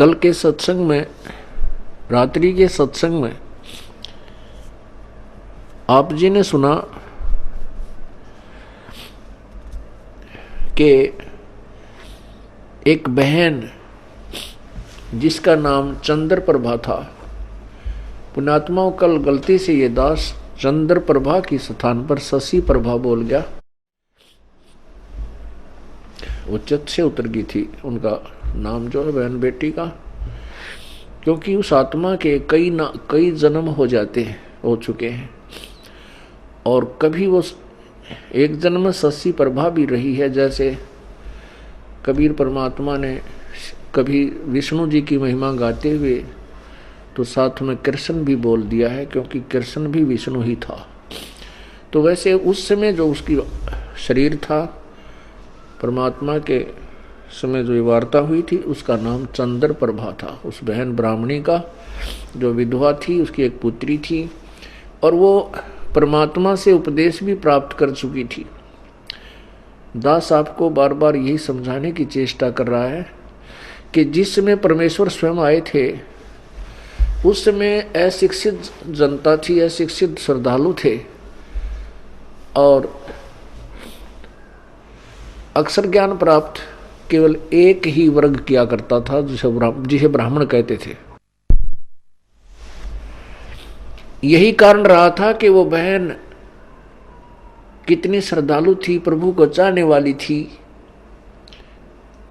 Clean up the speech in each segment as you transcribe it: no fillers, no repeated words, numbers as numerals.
कल के सत्संग में, रात्रि के सत्संग में आप जी ने सुना कि एक बहन जिसका नाम चंद्र प्रभा था, पुण्यात्माओं कल गलती से ये दास चंद्र प्रभा की स्थान पर शशि प्रभा बोल गया, वो चित्त से उतर गई थी उनका नाम जो है बहन बेटी का, क्योंकि उस आत्मा के कई जन्म हो चुके हैं और कभी वो एक जन्म में शशि प्रभा भी रही है। जैसे कबीर परमात्मा ने कभी विष्णु जी की महिमा गाते हुए तो साथ में कृष्ण भी बोल दिया है, क्योंकि कृष्ण भी विष्णु ही था। तो वैसे उस समय जो उसकी शरीर था, परमात्मा के समय जो वार्ता हुई थी, उसका नाम चंद्र प्रभा था। उस बहन ब्राह्मणी का जो विधवा थी, उसकी एक पुत्री थी और वो परमात्मा से उपदेश भी प्राप्त कर चुकी थी। दास आपको बार बार यही समझाने की चेष्टा कर रहा है कि जिस समय परमेश्वर स्वयं आए थे, उस समय अशिक्षित जनता थी, अशिक्षित श्रद्धालु थे और अक्षर ज्ञान प्राप्त केवल एक ही वर्ग किया करता था, जिसे ब्राह्मण कहते थे। यही कारण रहा था कि वो बहन कितनी श्रद्धालु थी, प्रभु को चाहने वाली थी,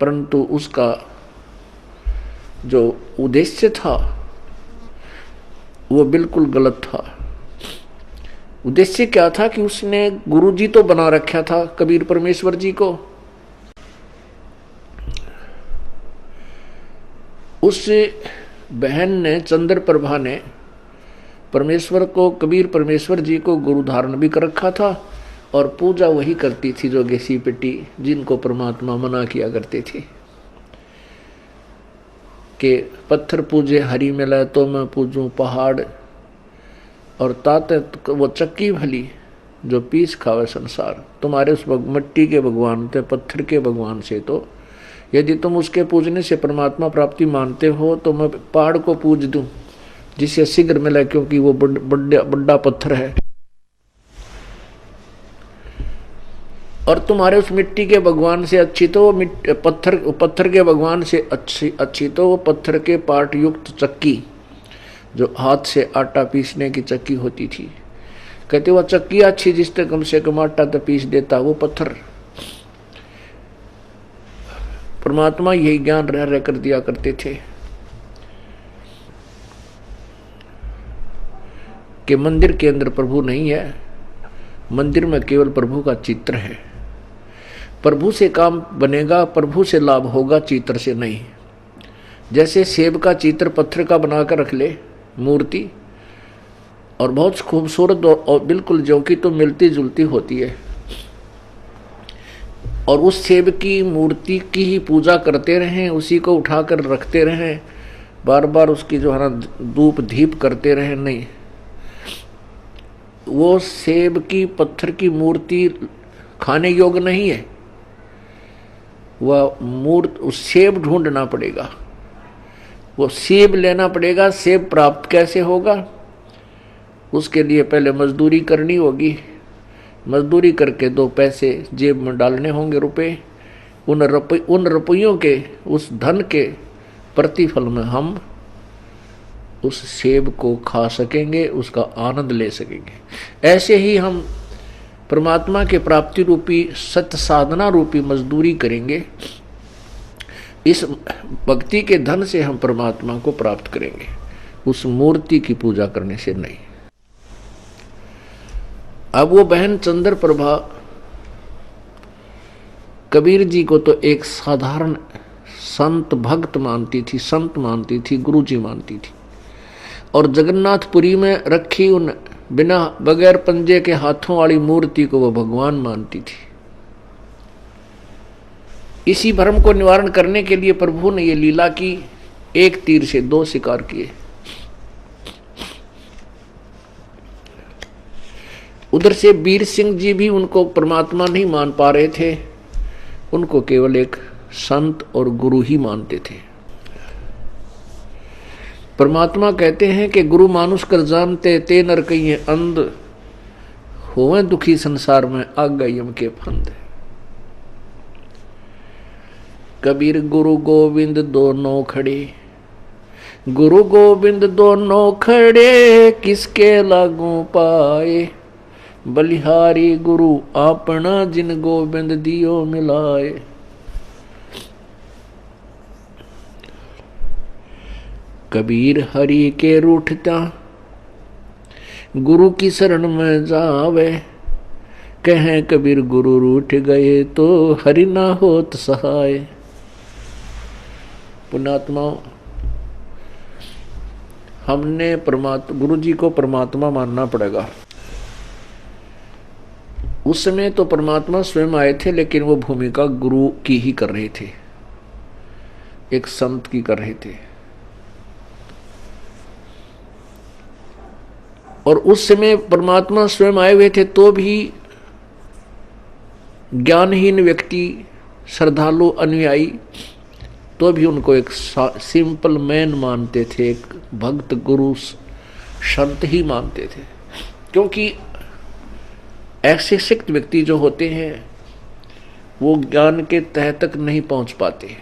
परंतु उसका जो उद्देश्य था वो बिल्कुल गलत था। उद्देश्य क्या था कि उसने गुरु जी तो बना रखा था कबीर परमेश्वर जी को, उस बहन ने चंद्र प्रभा ने परमेश्वर को, कबीर परमेश्वर जी को गुरु धारण भी कर रखा था और पूजा वही करती थी जो गेसी पिटी, जिनको परमात्मा मना किया करते थे कि पत्थर पूजे हरि मिले तो मैं पूजूं पहाड़, और ताते वो चक्की भली जो पीस खावे संसार। तुम्हारे उस मिट्टी के भगवान थे, पत्थर के भगवान से तो यदि तुम उसके पूजने से परमात्मा प्राप्ति मानते हो तो मैं पहाड़ को पूज दूं जिससे शीघ्र मिले, क्योंकि वो बड़ा पत्थर है। और तुम्हारे उस मिट्टी के भगवान से अच्छी तो वो पत्थर के भगवान से अच्छी तो वो पत्थर के पार्ट युक्त चक्की, जो हाथ से आटा पीसने की चक्की होती थी। कहते वो चक्की अच्छी जिससे कम से कम आटा तो पीस देता, वो पत्थर। परमात्मा यही ज्ञान रह कर दिया करते थे कि मंदिर के अंदर प्रभु नहीं है, मंदिर में केवल प्रभु का चित्र है। प्रभु से काम बनेगा, प्रभु से लाभ होगा, चित्र से नहीं। जैसे सेब का चित्र पत्थर का बनाकर रख ले मूर्ति, और बहुत खूबसूरत और बिल्कुल जो कि तो मिलती जुलती होती है, और उस सेब की मूर्ति की ही पूजा करते रहें, उसी को उठाकर रखते रहें, बार बार उसकी जो है ना धूप दीप करते रहें, नहीं, वो सेब की पत्थर की मूर्ति खाने योग्य नहीं है। वह उस सेब ढूंढना पड़ेगा, वो सेब लेना पड़ेगा। सेब प्राप्त कैसे होगा? उसके लिए पहले मजदूरी करनी होगी, मजदूरी करके 2 पैसे जेब में डालने होंगे, रुपए। उन रुपयों के, उस धन के प्रतिफल में हम उस सेब को खा सकेंगे, उसका आनंद ले सकेंगे। ऐसे ही हम परमात्मा के प्राप्ति रूपी सत्य साधना रूपी मजदूरी करेंगे। इस भक्ति के धन से हम परमात्मा को प्राप्त करेंगे, उस मूर्ति की पूजा करने से नहीं। अब वो बहन चंद्र प्रभा कबीर जी को तो एक साधारण संत भक्त मानती थी, संत मानती थी, गुरु जी मानती थी, और जगन्नाथपुरी में रखी उन बिना बगैर पंजे के हाथों वाली मूर्ति को वो भगवान मानती थी। इसी भ्रम को निवारण करने के लिए प्रभु ने ये लीला की, एक तीर से 2 शिकार किए। उधर से वीर सिंह जी भी उनको परमात्मा नहीं मान पा रहे थे, उनको केवल एक संत और गुरु ही मानते थे। परमात्मा कहते हैं कि गुरु मानुष कर जानते ते नर कहिए अंध, होवे दुखी संसार में आग यम के फंद। कबीर गुरु गोविंद दोनों खड़े, गुरु गोविंद दोनों खड़े, किसके लागू पाए, बलिहारी गुरु अपना जिन गोविंद दियो मिलाए। कबीर हरि के रूठता, गुरु की शरण में जावे, कहें कबीर गुरु रूठ गए तो हरि ना होत सहाय। पुण्यात्माओं, हमने गुरु जी को परमात्मा मानना पड़ेगा। उस समय तो परमात्मा स्वयं आए थे, लेकिन वो भूमिका गुरु की ही कर रहे थे, एक संत की कर रहे थे। और उस समय परमात्मा स्वयं आए हुए थे तो भी ज्ञानहीन व्यक्ति, श्रद्धालु, अनुयायी, तो भी उनको एक सिंपल मैन मानते थे, एक भक्त गुरु संत ही मानते थे। क्योंकि ऐसे सिक्त व्यक्ति जो होते हैं वो ज्ञान के तह तक नहीं पहुंच पाते।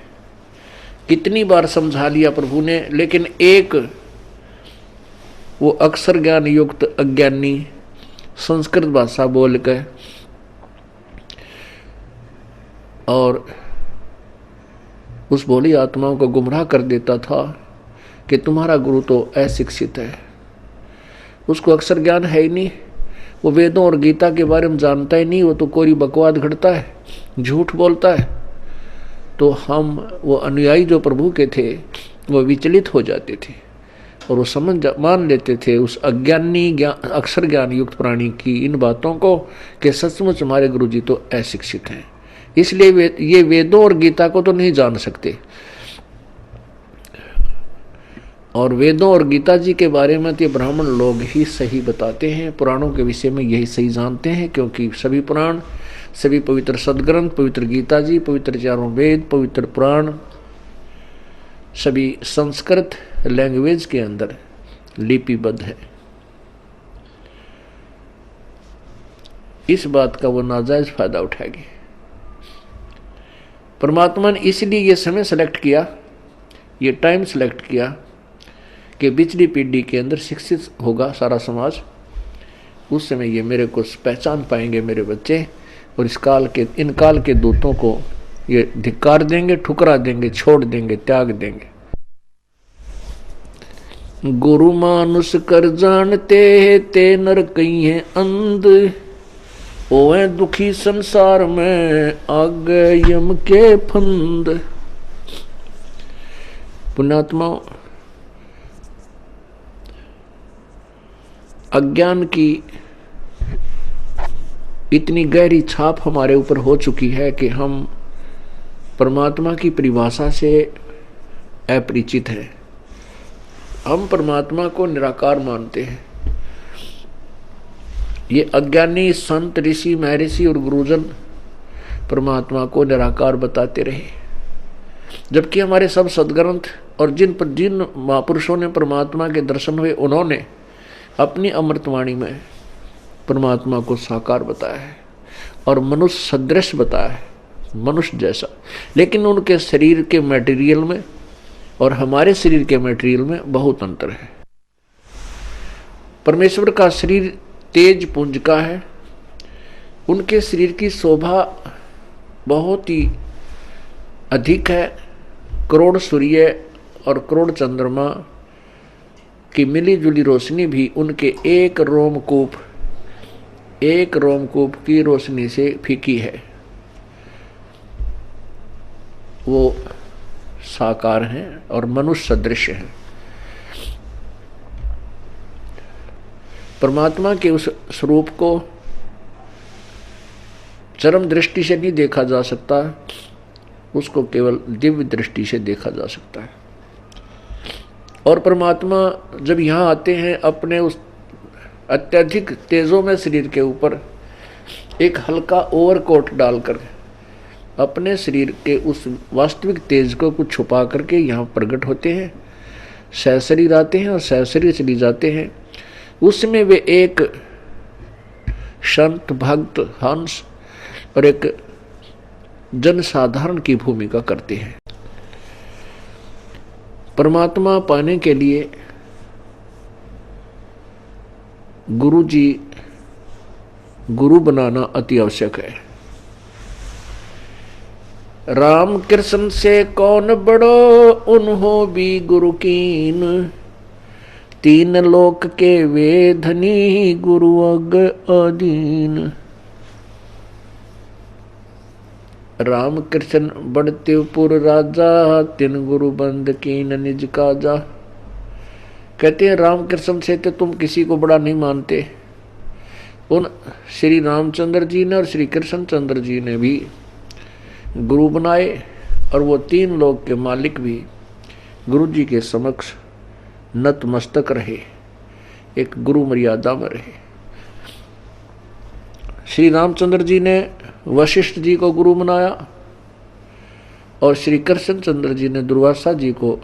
कितनी बार समझा लिया प्रभु ने, लेकिन एक वो अक्षर ज्ञान युक्त अज्ञानी संस्कृत भाषा बोल कर और उस भोली आत्माओं को गुमराह कर देता था कि तुम्हारा गुरु तो अशिक्षित है, उसको अक्षर ज्ञान है ही नहीं, वो वेदों और गीता के बारे में जानता ही नहीं, वो तो कोई बकवाद घड़ता है, झूठ बोलता है। तो हम वो अनुयायी जो प्रभु के थे वो विचलित हो जाते थे और वो मान लेते थे उस अज्ञानी अक्षर ज्ञान युक्त प्राणी की इन बातों को कि सचमुच हमारे गुरु जी तो अशिक्षित हैं, इसलिए ये वेदों और गीता को तो नहीं जान सकते। और वेदों और गीता जी के बारे में तो ब्राह्मण लोग ही सही बताते हैं, पुराणों के विषय में यही सही जानते हैं, क्योंकि सभी पुराण, सभी पवित्र सदग्रंथ, पवित्र गीता जी, पवित्र चारों वेद, पवित्र पुराण सभी संस्कृत लैंग्वेज के अंदर लिपिबद्ध है। इस बात का वो नाजायज फायदा उठाएगी। परमात्मा ने इसलिए ये समय सेलेक्ट किया, ये टाइम सेलेक्ट किया कि पिछली पीढ़ी के अंदर शिक्षित होगा सारा समाज, उस समय ये मेरे को पहचान पाएंगे मेरे बच्चे, और इन काल के दूतों को ये धिक्कार देंगे, ठुकरा देंगे, छोड़ देंगे, त्याग देंगे। गुरु मानुष कर जानते ते नर कहिए अंध, ओए दुखी संसार में आगे यम के फंद। पुण्यात्मा, अज्ञान की इतनी गहरी छाप हमारे ऊपर हो चुकी है कि हम परमात्मा की परिभाषा से अपरिचित हैं। हम परमात्मा को निराकार मानते हैं। ये अज्ञानी संत, ऋषि, महर्षि और गुरुजन परमात्मा को निराकार बताते रहे, जबकि हमारे सब सदग्रंथ और जिन महापुरुषों ने परमात्मा के दर्शन हुए उन्होंने अपनी अमृतवाणी में परमात्मा को साकार बताया है और मनुष्य सदृश बताया है, मनुष्य जैसा। लेकिन उनके शरीर के मटेरियल में और हमारे शरीर के मटेरियल में बहुत अंतर है। परमेश्वर का शरीर तेज पुंज का है, उनके शरीर की शोभा बहुत ही अधिक है। करोड़ सूर्य और करोड़ चंद्रमा की मिली जुली रोशनी भी उनके एक रोमकूप की रोशनी से फीकी है। वो साकार हैं और मनुष्य सदृश हैं। परमात्मा के उस स्वरूप को चरम दृष्टि से नहीं देखा जा सकता, उसको केवल दिव्य दृष्टि से देखा जा सकता है। और परमात्मा जब यहाँ आते हैं अपने उस अत्यधिक तेजों में शरीर के ऊपर एक हल्का ओवरकोट डालकर अपने शरीर के उस वास्तविक तेज को कुछ छुपा करके यहाँ प्रकट होते हैं सहशरीर आते हैं और सहशरीर चली जाते हैं। उसमें वे एक संत, भक्त, हंस और एक जनसाधारण की भूमिका करते हैं। परमात्मा पाने के लिए गुरु जी, गुरु बनाना अति आवश्यक है। राम कृष्ण से कौन बड़ो, उन्हों भी गुरु कीन, तीन लोक के वे धनी, गुरु अग अधीन। राम कृष्ण बढ़ते पुर राजा, तिन गुरु बंद कीन निज काजा। कहते हैं राम कृष्ण से तो तुम किसी को बड़ा नहीं मानते। उन श्री रामचंद्र जी ने और श्री कृष्ण चंद्र जी ने भी गुरु बनाए और वो तीन लोक के मालिक भी गुरु जी के समक्ष नतमस्तक रहे, एक गुरु मर्यादा में रहे। श्री रामचंद्र जी ने वशिष्ठ जी को गुरु बनाया और श्री कृष्ण चंद्र जी ने दुर्वासा जी को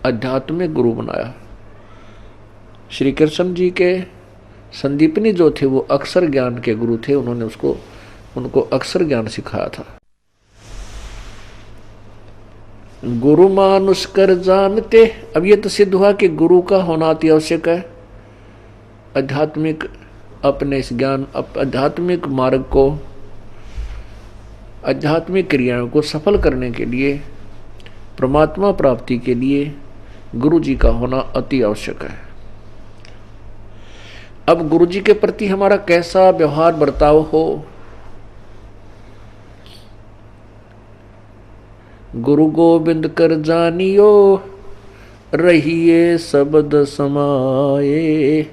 आध्यात्मिक गुरु बनाया। श्री कृष्ण जी के संदीपनी जो थे वो अक्षर ज्ञान के गुरु थे, उन्होंने उनको अक्षर ज्ञान सिखाया था। गुरु मानुष कर जानते, अब ये तो सिद्ध हुआ कि गुरु का होना अति आवश्यक है। आध्यात्मिक अपने इस ज्ञान, आध्यात्मिक मार्ग को, आध्यात्मिक क्रियाओं को सफल करने के लिए, परमात्मा प्राप्ति के लिए गुरु जी का होना अति आवश्यक है। अब गुरु जी के प्रति हमारा कैसा व्यवहार बर्ताव हो। गुरु गोविंद कर जानियो, रहिए शब्द समाये,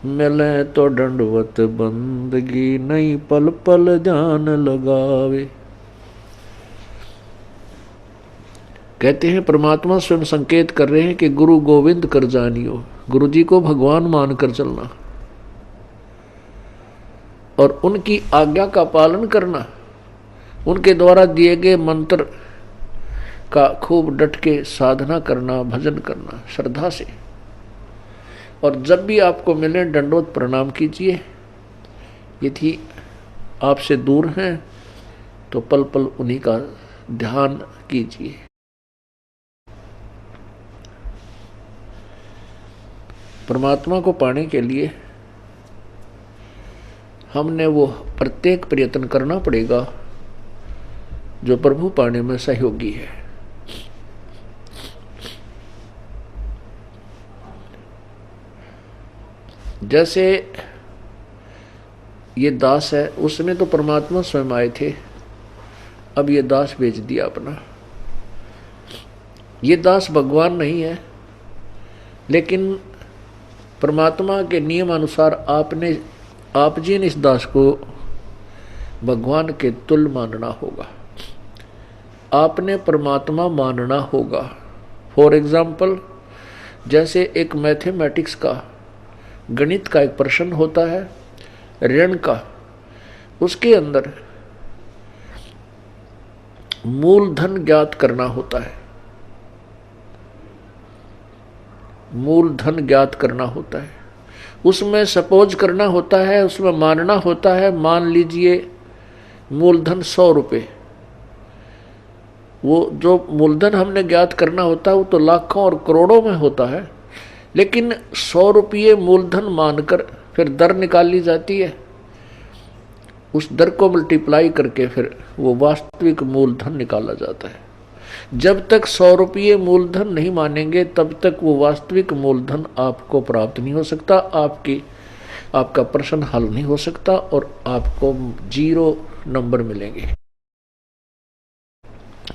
मिले तो दंडवत बंदगी, नहीं पल पल ध्यान लगावे। कहते हैं परमात्मा स्वयं संकेत कर रहे हैं कि गुरु गोविंद कर जानियो, गुरु जी को भगवान मानकर चलना और उनकी आज्ञा का पालन करना, उनके द्वारा दिए गए मंत्र का खूब डट के साधना करना, भजन करना श्रद्धा से। और जब भी आपको मिले दंडवत प्रणाम कीजिए। यदि आपसे दूर हैं तो पल पल उन्हीं का ध्यान कीजिए। परमात्मा को पाने के लिए हमने वो प्रत्येक प्रयत्न करना पड़ेगा जो प्रभु पाने में सहयोगी है। जैसे ये दास है, उसमें तो परमात्मा स्वयं आए थे, अब ये दास बेच दिया अपना। ये दास भगवान नहीं है, लेकिन परमात्मा के नियम अनुसार आप जी ने इस दास को भगवान के तुल्य मानना होगा। आपने परमात्मा मानना होगा। फॉर एग्जाम्पल, जैसे एक मैथमेटिक्स का, गणित का एक प्रश्न होता है ऋण का, उसके अंदर मूलधन ज्ञात करना होता है। मूलधन ज्ञात करना होता है, उसमें सपोज करना होता है, उसमें मानना होता है, मान लीजिए मूलधन 100 रुपये। वो जो मूलधन हमने ज्ञात करना होता है वो तो लाखों और करोड़ों में होता है, लेकिन 100 रुपये मूलधन मानकर फिर दर निकाल ली जाती है। उस दर को मल्टीप्लाई करके फिर वो वास्तविक मूलधन निकाला जाता है। जब तक 100 रुपये मूलधन नहीं मानेंगे तब तक वो वास्तविक मूलधन आपको प्राप्त नहीं हो सकता, आपका प्रश्न हल नहीं हो सकता और आपको 0 नंबर मिलेंगे।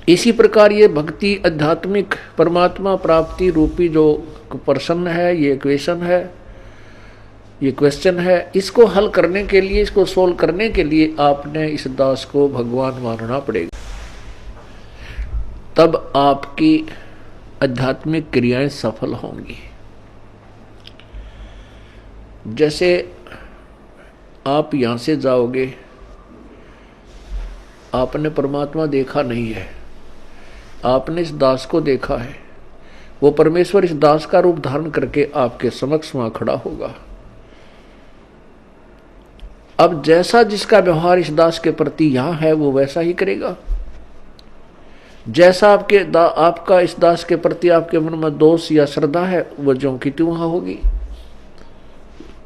इसी प्रकार ये भक्ति, आध्यात्मिक परमात्मा प्राप्ति रूपी जो प्रश्न है, ये इक्वेशन है, ये क्वेश्चन है, इसको हल करने के लिए, इसको सोल्व करने के लिए आपने इस दास को भगवान मानना पड़ेगा। तब आपकी आध्यात्मिक क्रियाएं सफल होंगी। जैसे आप यहां से जाओगे, आपने परमात्मा देखा नहीं है, आपने इस दास को देखा है, वो परमेश्वर इस दास का रूप धारण करके आपके समक्ष वहां खड़ा होगा। अब जैसा जिसका व्यवहार इस दास के प्रति यहां है वो वैसा ही करेगा। जैसा आपका इस दास के प्रति आपके मन में दोष या श्रद्धा है वो ज्यों की त्यों वहां होगी।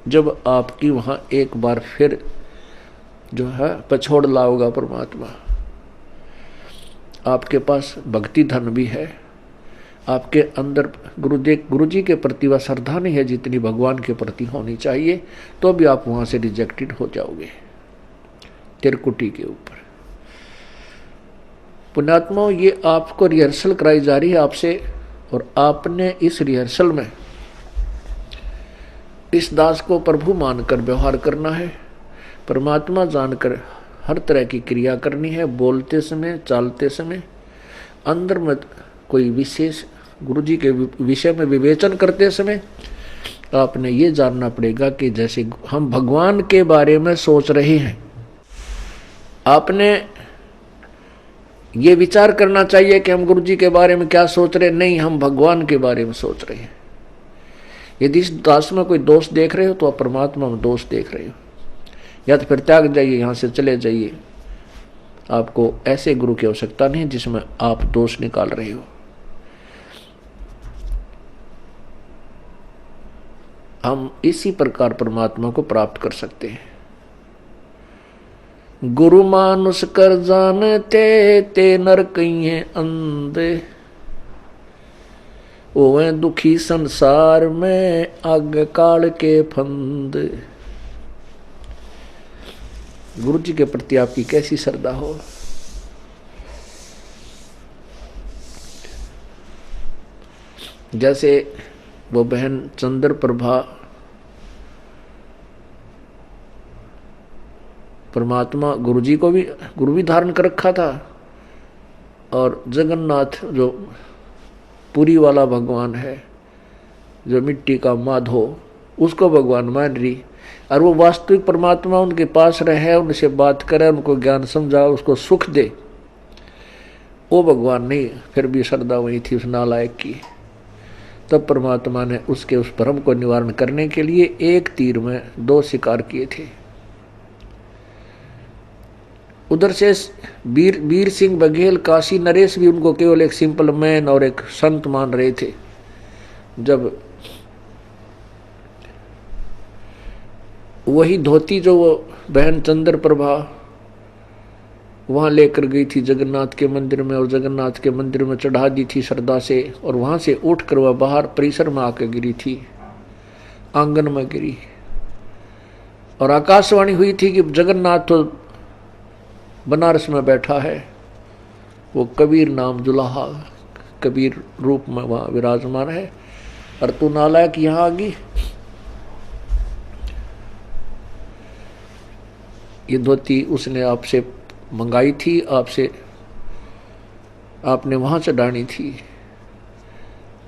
जब आपकी वहां एक बार फिर जो है पछोड़ लाओगा परमात्मा, आपके पास भक्ति धन भी है, आपके अंदर गुरु जी के प्रति वह श्रद्धा नहीं है जितनी भगवान के प्रति होनी चाहिए, तो भी आप वहां से रिजेक्टेड हो जाओगे तिरकुटी के ऊपर। पुण्यात्माओं, ये आपको रिहर्सल कराई जा रही है आपसे, और आपने इस रिहर्सल में इस दास को प्रभु मानकर व्यवहार करना है, परमात्मा जानकर हर तरह की क्रिया करनी है। बोलते समय, चालते समय, अंदर में कोई विशेष गुरु जी के विषय में विवेचन करते समय आपने ये जानना पड़ेगा कि जैसे हम भगवान के बारे में सोच रहे हैं, आपने ये विचार करना चाहिए कि हम गुरु जी के बारे में क्या सोच रहे हैं। नहीं, हम भगवान के बारे में सोच रहे हैं। यदि इस दास में कोई दोष देख रहे हो तो आप परमात्मा में दोष देख रहे हो, या तो फिर त्याग जाइए, यहां से चले जाइए। आपको ऐसे गुरु की आवश्यकता नहीं जिसमें आप दोष निकाल रहे हो। हम इसी प्रकार परमात्मा को प्राप्त कर सकते हैं। गुरु मानुष कर जानते ते नर कहिए अंधे, ओवे दुखी संसार में आग काल के फंद। गुरु जी के प्रति आपकी कैसी श्रद्धा हो। जैसे वो बहन चंद्र प्रभा परमात्मा गुरु जी को भी गुरु भी धारण कर रखा था, और जगन्नाथ जो पुरी वाला भगवान है, जो मिट्टी का माधो, उसको भगवान मान रही, और वो वास्तविक परमात्मा उनके पास रहे, उनसे बात करे, उनको ज्ञान समझा, उसको सुख दे, वो भगवान नहीं। फिर भी श्रद्धा वही थी उस नालायक की। तब परमात्मा ने उसके उस भ्रम को निवारण करने के लिए एक तीर में दो शिकार किए थे। उधर से वीर सिंह बघेल, काशी नरेश भी उनको केवल एक सिंपल मैन और एक संत मान रहे थे। जब वही धोती जो वो बहन चंद्र प्रभा वहां लेकर गई थी जगन्नाथ के मंदिर में, और जगन्नाथ के मंदिर में चढ़ा दी थी श्रद्धा से, और वहां से उठकर वह बाहर परिसर में आकर गिरी थी, आंगन में गिरी, और आकाशवाणी हुई थी कि जगन्नाथ तो बनारस में बैठा है, वो कबीर नाम जुलाहा कबीर रूप में वहां विराजमान है, और तू नालायक यहां आ गई। ये धोती उसने आपसे मंगाई थी, आपने वहां चढ़ानी थी।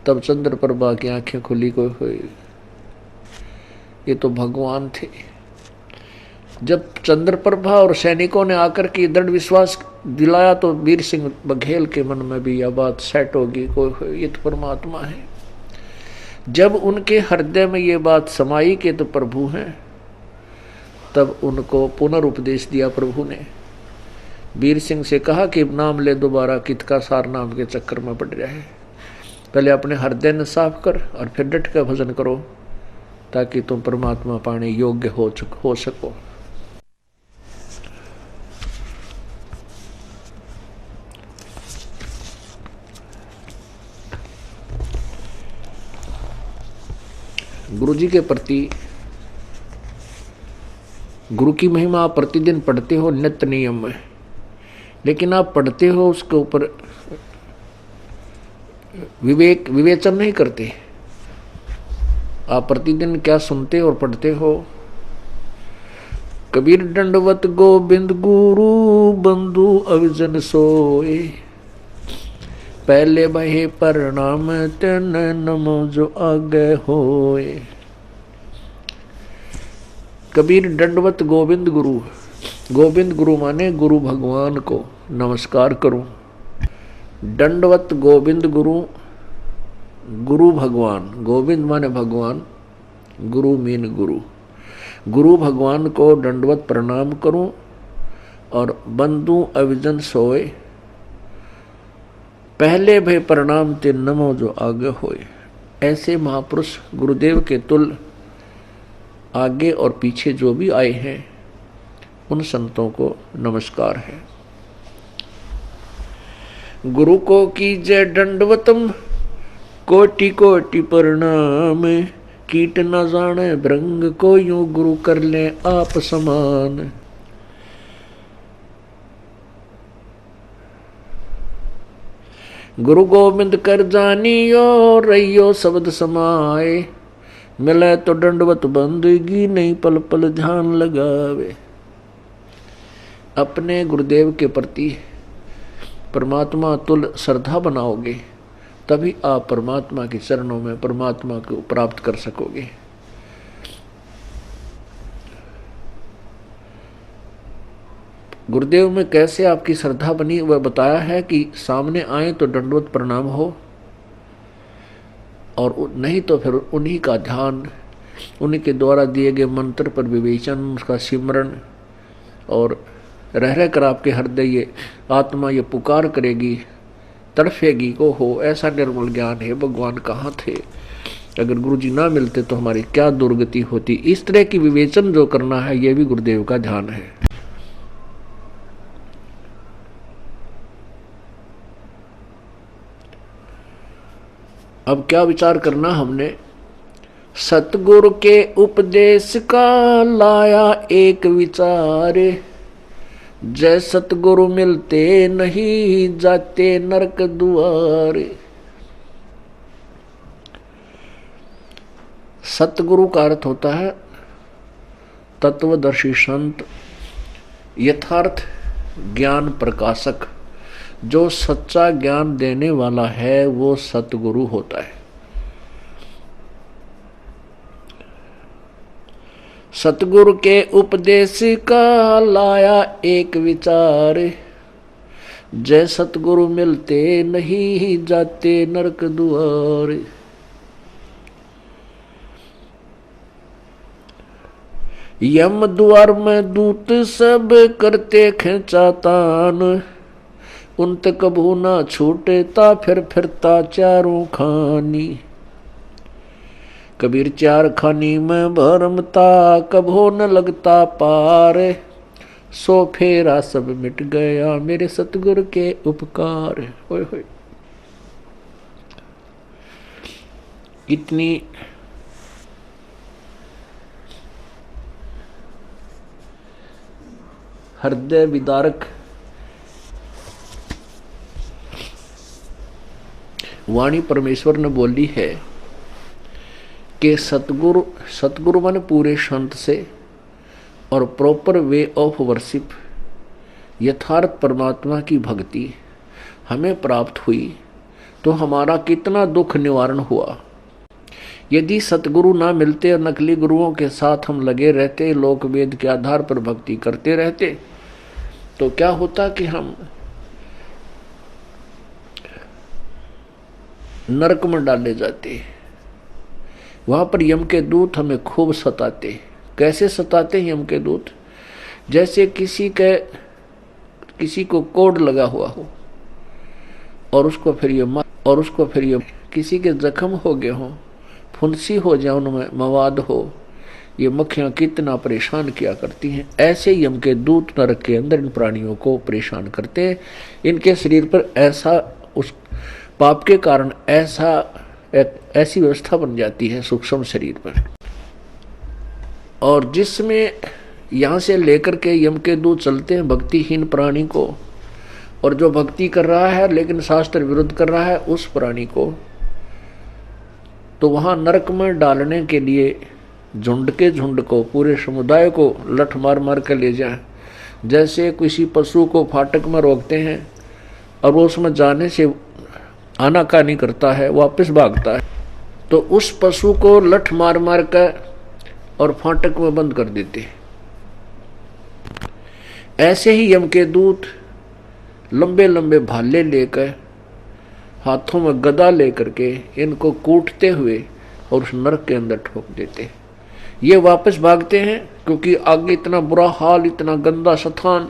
तब चंद्र प्रभा की आंखें खुली को हुई, ये तो भगवान थे। जब चंद्र प्रभा और सैनिकों ने आकर के दृढ़ विश्वास दिलाया तो वीर सिंह बघेल के मन में भी यह बात सेट होगी, कोई ये तो परमात्मा है। जब उनके हृदय में ये बात समाई कि तो प्रभु हैं, तब उनको पुनरुपदेश दिया प्रभु ने। वीर सिंह से कहा कि नाम ले, दोबारा कित का सार नाम के चक्कर में पड़ रहा है। पहले अपने हृदय ने साफ कर और फिर डट का भजन करो, ताकि तुम परमात्मा पाने योग्य हो सको। गुरु जी के प्रति गुरु की महिमा आप प्रतिदिन पढ़ते हो नित्य नियम में, लेकिन आप पढ़ते हो उसके ऊपर विवेचन नहीं करते। आप प्रतिदिन क्या सुनते और पढ़ते हो। कबीर दंडवत गोविंद गुरु बंधु अविजन सोए, पहले बहे प्रणाम तेन नमो जो आगे होए। कबीर दंडवत गोविंद गुरु, गोविंद गुरु माने गुरु भगवान को नमस्कार करूं। दंडवत गोविंद गुरु गुरु भगवान, गोविंद माने भगवान, गुरु मीन गुरु, गुरु भगवान को दंडवत प्रणाम करूं और बंदू अविजन सोए, पहले भय प्रणाम ते नमो जो आगे होए। ऐसे महापुरुष गुरुदेव के तुल्य आगे और पीछे जो भी आए हैं उन संतों को नमस्कार है। गुरु को कीजय दंडवतम, कोटि कोटि प्रणाम, कीट न जाने भृंग को यूं गुरु कर ले आप समान। गुरु गोविंद कर जानियो, रहियो शब्द समाए, मिले तो दंडवत बंदगी, नहीं पल पल ध्यान लगावे। अपने गुरुदेव के प्रति परमात्मा तुल श्रद्धा बनाओगे तभी आप परमात्मा के चरणों में परमात्मा को प्राप्त कर सकोगे। गुरुदेव में कैसे आपकी श्रद्धा बनी वह बताया है कि सामने आए तो दंडवत प्रणाम हो, और नहीं तो फिर उन्हीं का ध्यान, उन्हीं के द्वारा दिए गए मंत्र पर विवेचन, उसका सिमरण, और रह रह कर आपके हृदय ये आत्मा ये पुकार करेगी, तड़फेगी को हो ऐसा निर्मल ज्ञान है भगवान कहाँ थे, अगर गुरु जी ना मिलते तो हमारी क्या दुर्गति होती। इस तरह की विवेचन जो करना है ये भी गुरुदेव का ध्यान है। अब क्या विचार करना हमने, सतगुरु के उपदेश का लाया एक विचार, जय सतगुरु मिलते नहीं जाते नरक दुआरे। सतगुरु का अर्थ होता है तत्वदर्शी संत, यथार्थ ज्ञान प्रकाशक। जो सच्चा ज्ञान देने वाला है वो सतगुरु होता है। सतगुरु के उपदेश का लाया एक विचार, जय सतगुरु मिलते नहीं जाते नरक दुआर। यम द्वार में दूत सब करते खेचातान, उन तक कभू ना छूटता फिर फिरता चारों खानी। कबीर चार खानी में भरमता कभो न लगता पार, सो फेरा सब मिट गया मेरे सतगुरु के उपकार। होय होय, इतनी हृदय विदारक वाणी परमेश्वर ने बोली है कि सतगुरु माने पूरे संत से और प्रॉपर वे ऑफ वर्शिप, यथार्थ परमात्मा की भक्ति हमें प्राप्त हुई तो हमारा कितना दुख निवारण हुआ। यदि सतगुरु ना मिलते और नकली गुरुओं के साथ हम लगे रहते, लोक वेद के आधार पर भक्ति करते रहते, तो क्या होता कि हम नरक में डाले जाते। वहां पर यम के दूत हमें खूब सताते। कैसे सताते हैं यम के दूत? जैसे किसी को कोड लगा हुआ हो और उसको फिर ये किसी के जख्म हो गए हों, फुंसी हो जाए, उनमें मवाद हो, ये मक्खियां कितना परेशान किया करती हैं। ऐसे यम के दूत नरक के अंदर इन प्राणियों को परेशान करते हैं। इनके शरीर पर ऐसा उस पाप के कारण ऐसी व्यवस्था बन जाती है सूक्ष्म शरीर पर, और जिसमें यहाँ से लेकर के यम के दूत चलते हैं भक्तिहीन प्राणी को, और जो भक्ति कर रहा है लेकिन शास्त्र विरुद्ध कर रहा है उस प्राणी को, तो वहाँ नरक में डालने के लिए झुंड के झुंड को, पूरे समुदाय को लठ मार मार कर ले जाए। जैसे किसी पशु को फाटक में रोकते हैं और वो उसमें जाने से आनाकानी करता है, वापस भागता है, तो उस पशु को लठ मार मार कर और फाटक में बंद कर देते। ऐसे ही यम के दूत लंबे लंबे भाले लेकर हाथों में गदा लेकर के इनको कूटते हुए और उस नरक के अंदर ठोक देते। ये वापस भागते हैं क्योंकि आगे इतना बुरा हाल, इतना गंदा स्थान,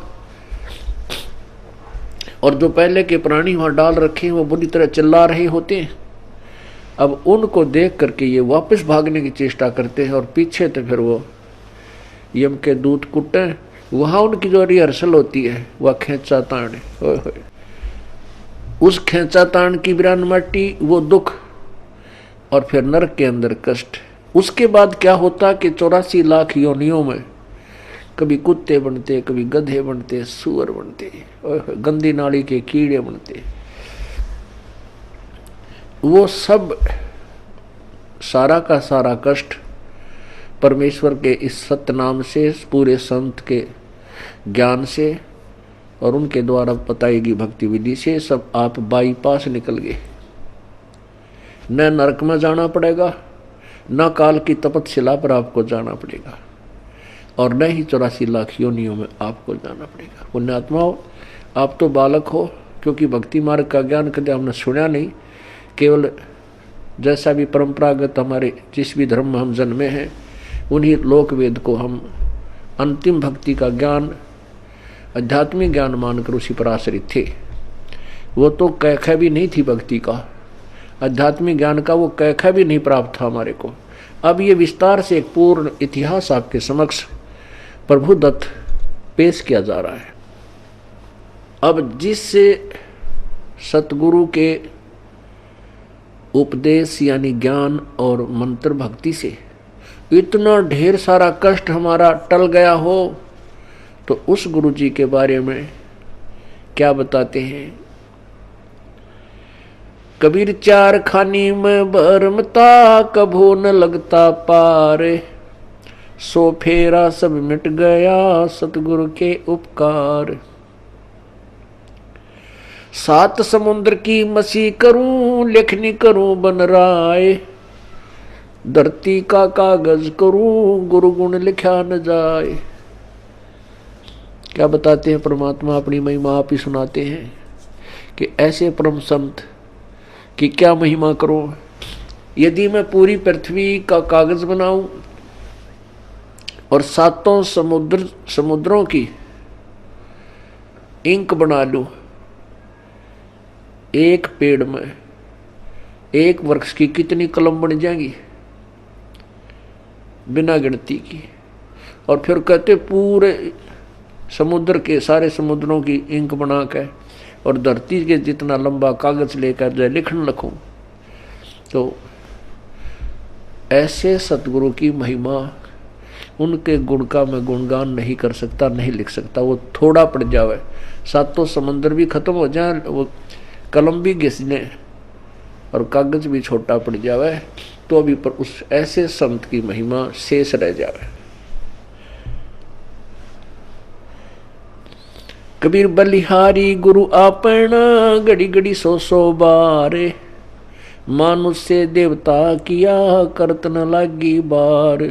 और जो पहले के प्राणी वहां डाल रखे हैं वो बुरी तरह चिल्ला रहे होते हैं। अब उनको देख करके ये वापस भागने की चेष्टा करते हैं और पीछे तो फिर वो यम के दूत कुट्टे। वहां उनकी जो रिहर्सल होती है वह खेचा ताण, उस खेचा ताण की बिरान मट्टी, वो दुख, और फिर नरक के अंदर कष्ट। उसके बाद क्या होता कि 84 लाख योनियों में कभी कुत्ते बनते, कभी गधे बनते, सुअर बनते, गंदी नाली के कीड़े बनते। वो सब सारा का सारा कष्ट परमेश्वर के इस सत्य नाम से, पूरे संत के ज्ञान से और उनके द्वारा बताई गई भक्ति विधि से सब आप बाईपास निकल गए। न नरक में जाना पड़ेगा, न काल की तपस्या पर आपको जाना पड़ेगा, और न ही 84 लाख योनियों में आपको जाना पड़ेगा। पुण्यात्माओं, आप तो बालक हो, क्योंकि भक्ति मार्ग का ज्ञान कभी हमने सुना नहीं। केवल जैसा भी परंपरागत हमारे जिस भी धर्म में हम जन्मे हैं उन्हीं लोक वेद को हम अंतिम भक्ति का ज्ञान, आध्यात्मिक ज्ञान मानकर उसी पर आश्रित थे। वो तो कैखा भी नहीं थी भक्ति का, आध्यात्मिक ज्ञान का वो कैखा भी नहीं प्राप्त था हमारे को। अब ये विस्तार से एक पूर्ण इतिहास आपके समक्ष प्रभु दत्त पेश किया जा रहा है। अब जिससे सतगुरु के उपदेश यानी ज्ञान और मंत्र भक्ति से इतना ढेर सारा कष्ट हमारा टल गया हो, तो उस गुरु जी के बारे में क्या बताते हैं। कबीर चार खानी में भरमता, कभो न लगता पार, सो फेरा सब मिट गया सतगुरु के उपकार। 7 समुद्र की मसी करूं, लेखनी करूं बन राय, धरती का कागज करूं, गुरु गुण लिखा न जाए। क्या बताते हैं परमात्मा, अपनी महिमा आप ही सुनाते हैं कि ऐसे परम संत कि क्या महिमा करूं। यदि मैं पूरी पृथ्वी का कागज बनाऊं और 7 समुद्रों की इंक बना लूं, एक पेड़ में एक वृक्ष की कितनी कलम बन जाएंगी बिना गिनती की। और फिर कहते पूरे समुद्र के सारे समुद्रों की इंक बना के और धरती के जितना लंबा कागज लेकर जो लिखने लगूं, तो ऐसे सतगुरु की महिमा, उनके गुण का मैं गुणगान नहीं कर सकता, नहीं लिख सकता। वो थोड़ा पड़ जावे, 7 समंदर भी खत्म हो जाए, वो कलम भी घिसने और कागज भी छोटा पड़ जावे, तो अभी पर उस ऐसे संत की महिमा शेष रह जावे। कबीर बलिहारी गुरु आपना, घड़ी घड़ी 100 बार, मानुष से देवता किया करत न लागी बार।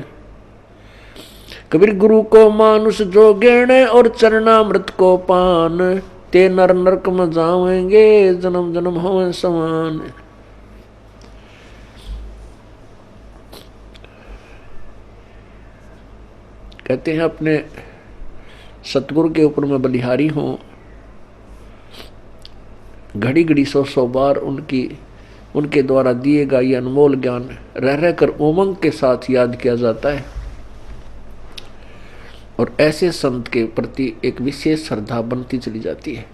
कबीर गुरु को मानुष जो गेणे और चरणामृत को पान, ते नर नरक में जावेंगे जन्म जन्म होवे समान। कहते हैं अपने सतगुरु के ऊपर मैं बलिहारी हूं, घड़ी घड़ी 100 बार उनके द्वारा दिए गए ये अनमोल ज्ञान रह रहकर उमंग के साथ याद किया जाता है, और ऐसे संत के प्रति एक विशेष श्रद्धा बनती चली जाती है।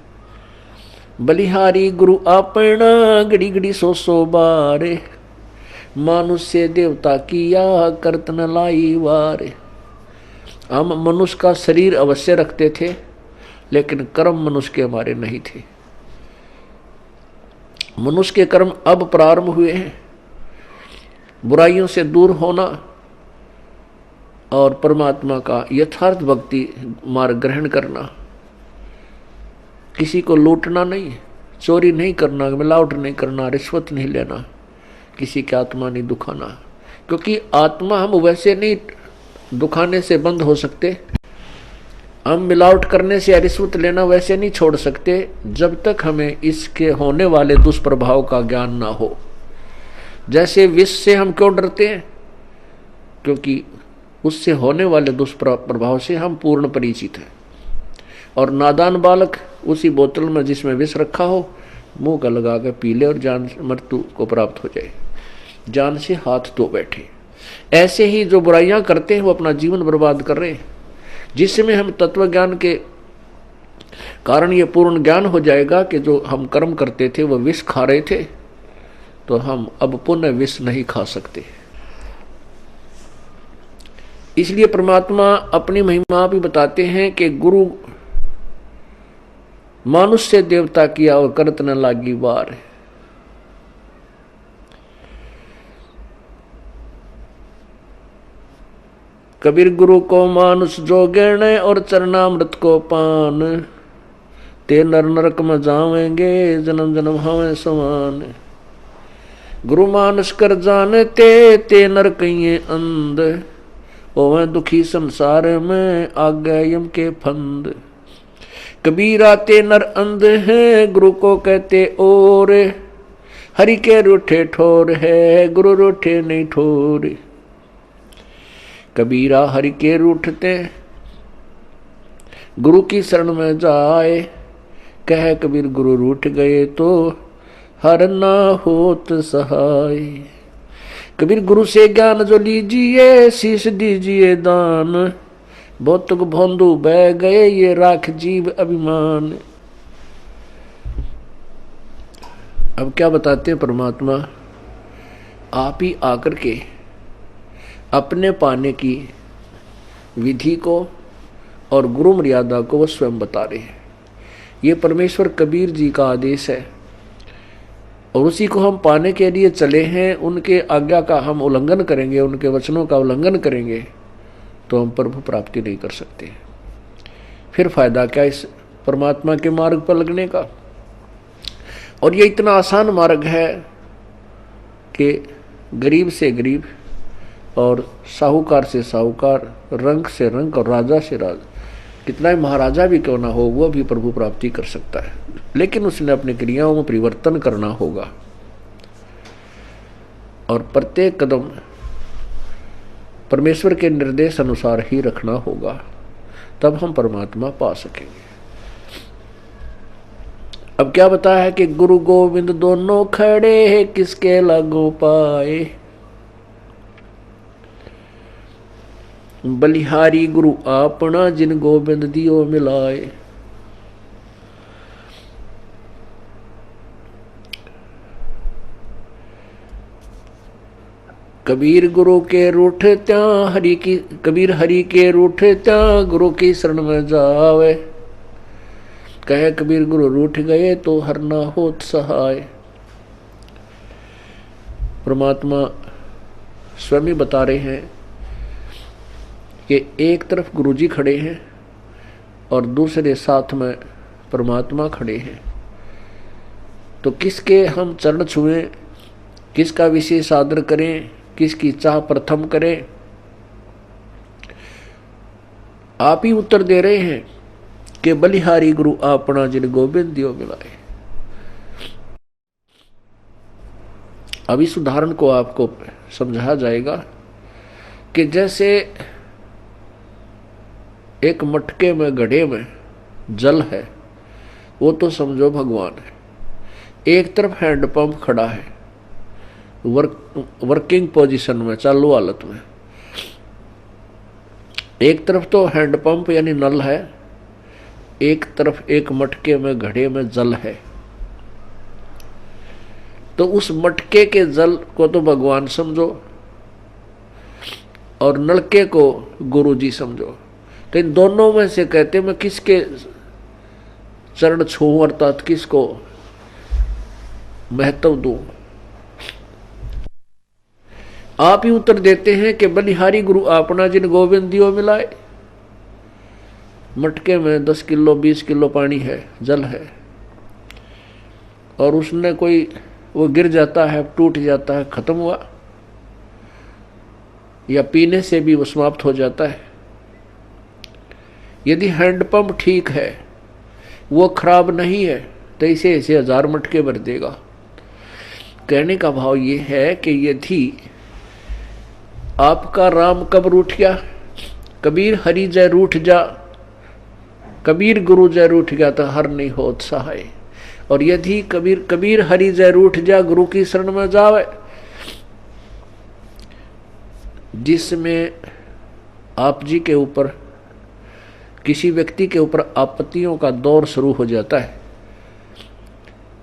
बलिहारी गुरु आपना, घड़ी घड़ी 100 बार, मानुष से देवता किया करत न लाई वार। हम मनुष्य का शरीर अवश्य रखते थे, लेकिन कर्म मनुष्य के हमारे नहीं थे। मनुष्य के कर्म अब प्रारंभ हुए हैं, बुराइयों से दूर होना और परमात्मा का यथार्थ भक्ति मार्ग ग्रहण करना। किसी को लूटना नहीं, चोरी नहीं करना, मिलावट नहीं करना, रिश्वत नहीं लेना, किसी की आत्मा नहीं दुखाना, क्योंकि आत्मा हम वैसे नहीं दुखाने से बंद हो सकते। हम मिलावट करने से या रिश्वत लेना वैसे नहीं छोड़ सकते जब तक हमें इसके होने वाले दुष्प्रभाव का ज्ञान ना हो। जैसे विष से हम क्यों डरते हैं? क्योंकि उससे होने वाले दुष्प्रभाव से हम पूर्ण परिचित हैं। और नादान बालक उसी बोतल में जिसमें विष रखा हो मुंह का लगा कर पी ले और जान मृत्यु को प्राप्त हो जाए, जान से हाथ धो बैठे। ऐसे ही जो बुराइयां करते हैं वो अपना जीवन बर्बाद कर रहे हैं। जिसमें हम तत्व ज्ञान के कारण ये पूर्ण ज्ञान हो जाएगा कि जो हम कर्म करते थे वो विष खा रहे थे, तो हम अब पुनः विष नहीं खा सकते। इसलिए परमात्मा अपनी महिमा भी बताते हैं कि गुरु मानुष से देवता किया और करत न लागी बार। कबीर गुरु को मानुष जो गण और चरणामृत को पान, ते नर नरक में जावेंगे जन्म जन्म हमें समान। गुरु मानुष कर जानते ते नर कहिए अंध, ओवे दुखी संसार में आगे यम के फंद। कबीरा ते नर अंध है गुरु को कहते और, हरि के रूठे ठोर है गुरु रूठे नहीं ठोर। कबीरा हरि के रूठते गुरु की शरण में जाए, कह कबीर गुरु रूठ गए तो हर ना होत सहाय। कबीर गुरु से ज्ञान जो लीजिए शीश दीजिए दान, भौतुक भोंदू बह गए ये राख जीव अभिमान। अब क्या बताते हैं परमात्मा? आप ही आकर के अपने पाने की विधि को और गुरु मर्यादा को वो स्वयं बता रहे हैं। ये परमेश्वर कबीर जी का आदेश है और उसी को हम पाने के लिए चले हैं। उनके आज्ञा का हम उल्लंघन करेंगे, उनके वचनों का उल्लंघन करेंगे तो हम प्रभु प्राप्ति नहीं कर सकते। फिर फायदा क्या इस परमात्मा के मार्ग पर लगने का? और ये इतना आसान मार्ग है कि गरीब से गरीब और साहूकार से साहूकार, रंक से रंक और राजा से राजा, कितना ही महाराजा भी क्यों ना हो वो भी प्रभु प्राप्ति कर सकता है। लेकिन उसने अपनी क्रियाओं में परिवर्तन करना होगा और प्रत्येक कदम परमेश्वर के निर्देश अनुसार ही रखना होगा, तब हम परमात्मा पा सकेंगे। अब क्या बताया है कि गुरु गोविंद दोनों खड़े हैं किसके लागू पाए। बलिहारी गुरु आपना जिन गोविंद दियो मिलाए। कबीर गुरु के रूठ त्या हरि की, कबीर हरि के रूठ त्या गुरु की शरण में जावे, कहे कबीर गुरु रूठ गए तो हर ना होत सहाय। परमात्मा स्वयं ही बता रहे हैं कि एक तरफ गुरु जी खड़े हैं और दूसरे साथ में परमात्मा खड़े हैं, तो किसके हम चरण छुएं, किसका विशेष आदर करें, किसकी चाह प्रथम करें? आप ही उत्तर दे रहे हैं कि बलिहारी गुरु आपना जिन गोविंद दियो मिलाए। अब इस उदाहरण को आपको समझाया जाएगा कि जैसे एक मटके में घड़े में जल है, वो तो समझो भगवान है। एक तरफ हैंडपंप खड़ा है वर्किंग पोजीशन में, चालू हालत में। एक तरफ तो हैंडपंप यानी नल है, एक तरफ एक मटके में घड़े में जल है। तो उस मटके के जल को तो भगवान समझो और नलके को गुरु जी समझो। तो इन दोनों में से कहते मैं किसके चरण छूं अर्थात किसको महत्व दूं? आप ही उत्तर देते हैं कि बलिहारी गुरु आपना जिन गोविंद दियो मिलाए। मटके में 10 किलो 20 किलो पानी है, जल है, और उसने कोई वो गिर जाता है, टूट जाता है, खत्म हुआ, या पीने से भी वो समाप्त हो जाता है। यदि हैंडपंप ठीक है, वो खराब नहीं है, तो इसे ऐसे 1000 मटके भर देगा। कहने का भाव ये है कि यदि आपका राम कब रूठ गया, कबीर हरि जय रूठ जा, कबीर गुरु जय रूठ गया तो हर नहीं होत सहाय। और यदि कबीर हरि जय रूठ जा, गुरु की शरण में जावे, जिसमें आप जी के ऊपर, किसी व्यक्ति के ऊपर आपत्तियों का दौर शुरू हो जाता है,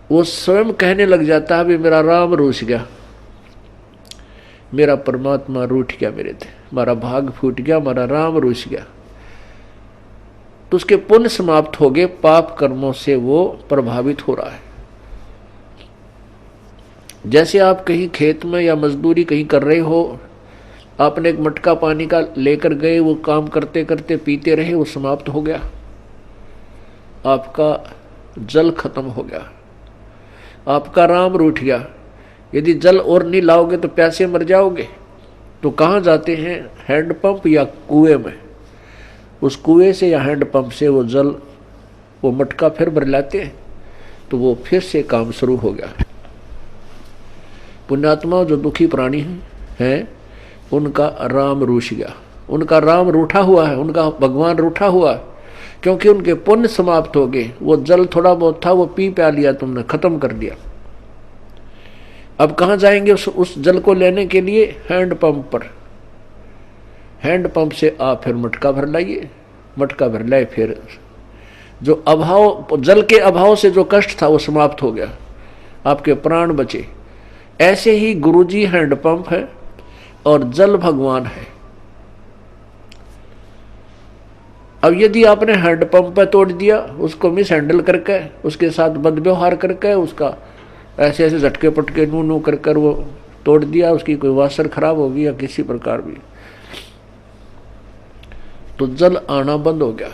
वो स्वयं कहने लग जाता है भी मेरा राम रूठ गया, मेरा परमात्मा रूठ गया, मेरे थे मेरा भाग फूट गया, मेरा राम रूठ गया, तो उसके पुण्य समाप्त हो गए, पाप कर्मों से वो प्रभावित हो रहा है। जैसे आप कहीं खेत में या मजदूरी कहीं कर रहे हो, आपने एक मटका पानी का लेकर गए, वो काम करते करते पीते रहे, वो समाप्त हो गया, आपका जल खत्म हो गया, आपका राम रूठ गया। यदि जल और नहीं लाओगे तो प्यासे मर जाओगे। तो कहाँ जाते हैं? हैंडपंप या कुएं में। उस कुएं से या हैंडपंप से वो जल, वो मटका फिर भर लाते हैं, तो वो फिर से काम शुरू हो गया। पुण्यात्मा जो दुखी प्राणी हैं, उनका राम रूठ गया, उनका राम रूठा हुआ है, उनका भगवान रूठा हुआ है, क्योंकि उनके पुण्य समाप्त हो गए। वो जल थोड़ा बहुत था, वो पी प्या लिया, तुमने खत्म कर दिया। अब कहाँ जाएंगे उस जल को लेने के लिए? हैंडपंप पर। हैंडपंप से आप फिर मटका भर लाइए, मटका भर लाए, फिर जो अभाव, जल के अभाव से जो कष्ट था वो समाप्त हो गया, आपके प्राण बचे। ऐसे ही गुरुजी हैंडपंप है और जल भगवान है। अब यदि आपने हैंडपंप पे तोड़ दिया, उसको मिस हैंडल करके, उसके साथ बदव्यवहार करके, उसका ऐसे ऐसे झटके पटके नू नू कर कर वो तोड़ दिया, उसकी कोई वासर खराब होगी या किसी प्रकार भी, तो जल आना बंद हो गया।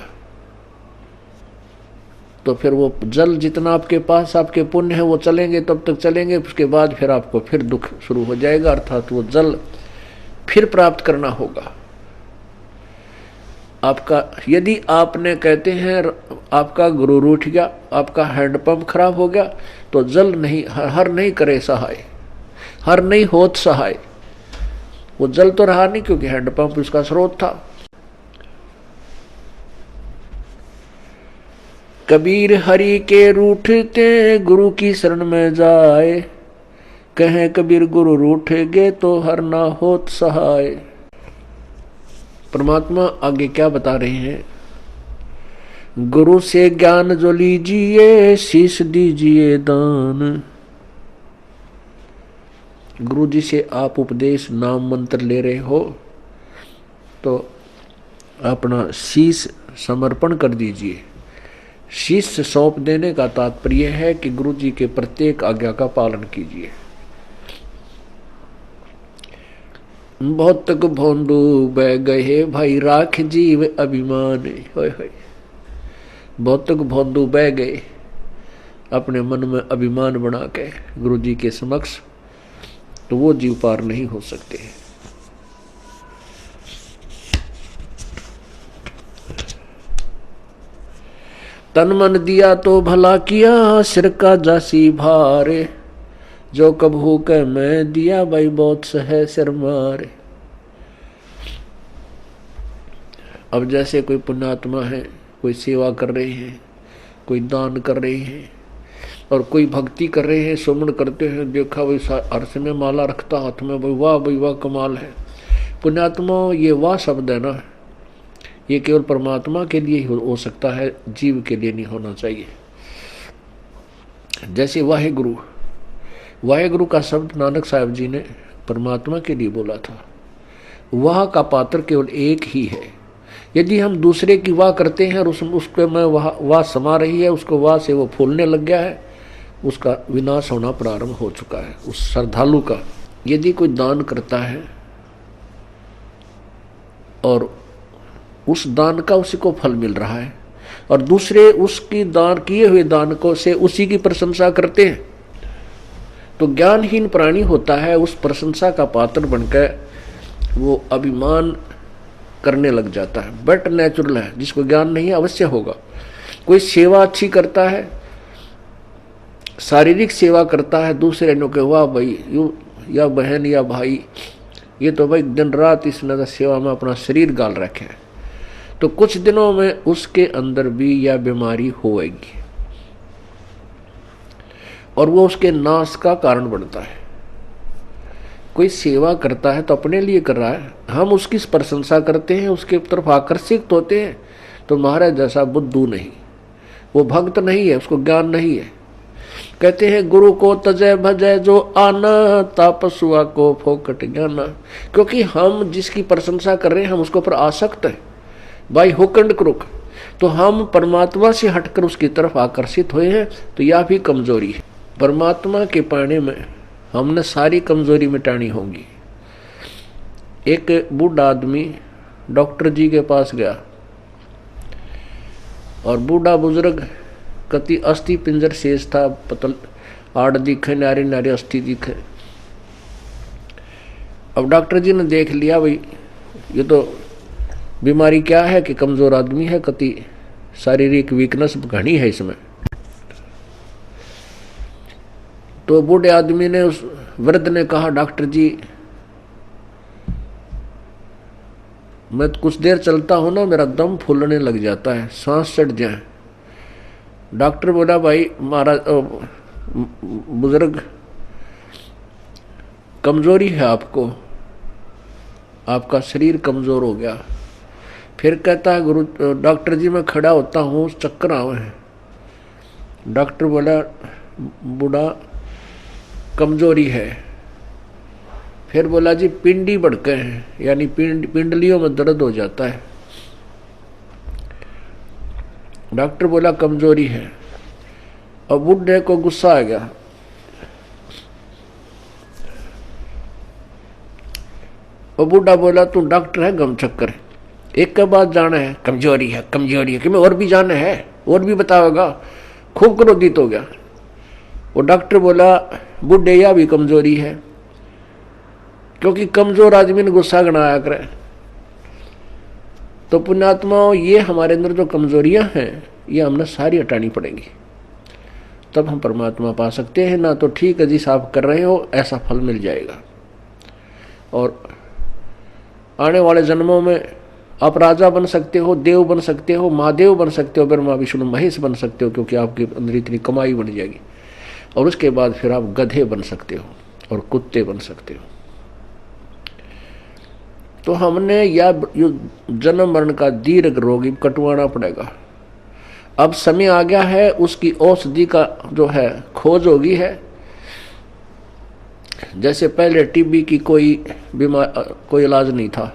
तो फिर वो जल जितना आपके पास आपके पुण्य है वो चलेंगे, तब तक चलेंगे, उसके बाद फिर आपको फिर दुख शुरू हो जाएगा, अर्थात वो जल फिर प्राप्त करना होगा आपका। यदि आपने कहते हैं आपका गुरु रूठ गया, आपका हैंडपंप खराब हो गया, तो जल नहीं, हर नहीं करे सहाय, हर नहीं होत सहाय। वो जल तो रहा नहीं, क्योंकि हैंडपंप उसका स्रोत था। कबीर हरि के रूठते गुरु की शरण में जाए, कहें कबीर गुरु रूठेगे तो हर ना होत सहाय। परमात्मा आगे क्या बता रहे हैं? गुरु से ज्ञान जो लीजिए, शीश दीजिए दान। गुरु जी से आप उपदेश, नाम मंत्र ले रहे हो, तो अपना शीश समर्पण कर दीजिए। शीश सौंप देने का तात्पर्य है कि गुरु जी के प्रत्येक आज्ञा का पालन कीजिए। बहुत तक भोंदू बह गए भाई, राख जीव अभिमान। होय होय, बहुत तक भोंदू बह गए अपने मन में अभिमान बना के गुरु जी के समक्ष, तो वो जीव पार नहीं हो सकते। तन मन दिया तो भला किया, सिर का जासी भारे, जो कबहू के मैं दिया भाई बहुत सहे सिर मारे। अब जैसे कोई पुण्यात्मा है, कोई सेवा कर रहे हैं, कोई दान कर रहे हैं, और कोई भक्ति कर रहे हैं, सुमन करते हैं, देखा भाई अर्श में माला रखता हाथ में, भाई वाह कमाल है। पुण्यात्मा, ये वाह शब्द है ना, ये केवल परमात्मा के लिए ही हो सकता है, जीव के लिए नहीं होना चाहिए। जैसे वाहेगुरु, वाहेगुरु का शब्द नानक साहब जी ने परमात्मा के लिए बोला था। वाह का पात्र केवल एक ही है। यदि हम दूसरे की वाह करते हैं और उसके में वाह समा रही है, उसको वाह से वो फूलने लग गया है, उसका विनाश होना प्रारंभ हो चुका है। उस श्रद्धालु का यदि कोई दान करता है और उस दान का उसी को फल मिल रहा है, और दूसरे उसकी दान किए हुए दान को से उसी की प्रशंसा करते हैं, तो ज्ञानहीन प्राणी होता है, उस प्रशंसा का पात्र बनकर वो अभिमान करने लग जाता है, बट नेचुरल है। जिसको ज्ञान नहीं है अवश्य होगा। कोई सेवा अच्छी करता है, शारीरिक सेवा करता है दूसरे ने, के वाह भाई यू या बहन या भाई, ये तो भाई दिन रात इसने सेवा में अपना शरीर गाल रखे है, तो कुछ दिनों में उसके अंदर भी यह बीमारी होएगी और वो उसके नाश का कारण बनता है। कोई सेवा करता है तो अपने लिए कर रहा है, हम उसकी प्रशंसा करते हैं, उसके तरफ आकर्षित होते हैं, तो महाराज जैसा बुद्धू नहीं, वो भक्त नहीं है, उसको ज्ञान नहीं है। कहते हैं गुरु को तजय भजय जो आना, तापसुआ को फोकट ज्ञाना। क्योंकि हम जिसकी प्रशंसा कर रहे हैं हम उसके ऊपर आसक्त है बाई हुक एंड क्रुक, तो हम परमात्मा से हटकर उसकी तरफ आकर्षित हुए हैं, तो यह भी कमजोरी है। परमात्मा के पाने में हमने सारी कमजोरी मिटानी होगी। एक बूढ़ा आदमी डॉक्टर जी के पास गया और बूढ़ा बुजुर्ग कति अस्थि पिंजर शेष था, पतल आड़ दिखे, नारी नारी अस्थि दिखे। अब डॉक्टर जी ने देख लिया भाई ये तो बीमारी क्या है कि कमजोर आदमी है, कति शारीरिक वीकनेस घनी है इसमें। तो बूढ़े आदमी ने उस वृद्ध ने कहा डॉक्टर जी मैं कुछ देर चलता हूं ना मेरा दम फूलने लग जाता है, सांस चढ़ जाए। डॉक्टर बोला भाई महाराज बुजुर्ग कमजोरी है आपको, आपका शरीर कमजोर हो गया। फिर कहता है गुरु डॉक्टर जी मैं खड़ा होता हूँ चक्कर आवे हैं। डॉक्टर बोला बूढ़ा कमजोरी है। फिर बोला जी पिंडी बढ़के हैं, यानी पिंडलियों में दर्द हो जाता है। डॉक्टर बोला कमजोरी है। और बूढ़े को गुस्सा आ गया। और बूढ़ा बोला तू डॉक्टर है गम चक्कर, एक के बाद जाना है कमजोरी है कमजोरी है, कि मैं और भी जाना है और भी बताओगा। खूब क्रोधित हो गया। वो डॉक्टर बोला बूढ़े या भी कमजोरी है, क्योंकि कमजोर आदमी ने गुस्सा गणाया करे। तो पुण्यात्माओं ये हमारे अंदर जो कमजोरियां हैं ये हमने सारी हटानी पड़ेंगी, तब हम परमात्मा पा सकते हैं। ना तो ठीक है जिस आप कर रहे हो ऐसा फल मिल जाएगा, और आने वाले जन्मों में आप राजा बन सकते हो, देव बन सकते हो, महादेव बन सकते हो, ब्रह्मा विष्णु महेश बन सकते हो, क्योंकि आपके अंदर इतनी कमाई बन जाएगी। और उसके बाद फिर आप गधे बन सकते हो और कुत्ते बन सकते हो। तो हमने या जन्म मरण का दीर्घ रोगी कटवाना पड़ेगा। अब समय आ गया है, उसकी औषधि का जो है खोज होगी है। जैसे पहले टीबी की कोई इलाज नहीं था,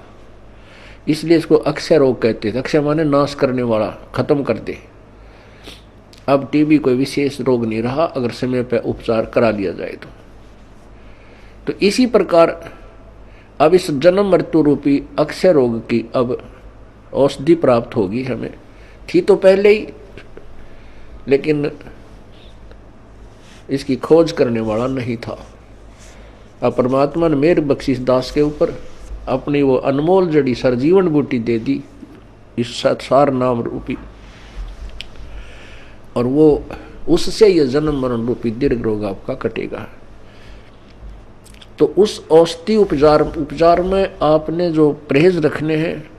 इसलिए इसको अक्षय रोग कहते थे। अक्षय माने नाश करने वाला, खत्म कर दे। अब टीबी कोई विशेष रोग नहीं रहा अगर समय पर उपचार करा लिया जाए तो इसी प्रकार अब इस जन्म मृत्यु रूपी अक्षय रोग की अब औषधि प्राप्त होगी हमें। थी तो पहले ही, लेकिन इसकी खोज करने वाला नहीं था। अब परमात्मा ने मेरे बख्शिश दास के ऊपर अपनी वो अनमोल जड़ी सरजीवन बूटी दे दी, इस सार नाम रूपी, और वो उससे ये जन्म मरण रूपी दीर्घ रोग आपका कटेगा। तो उस औषधि उपचार में आपने जो परहेज रखने हैं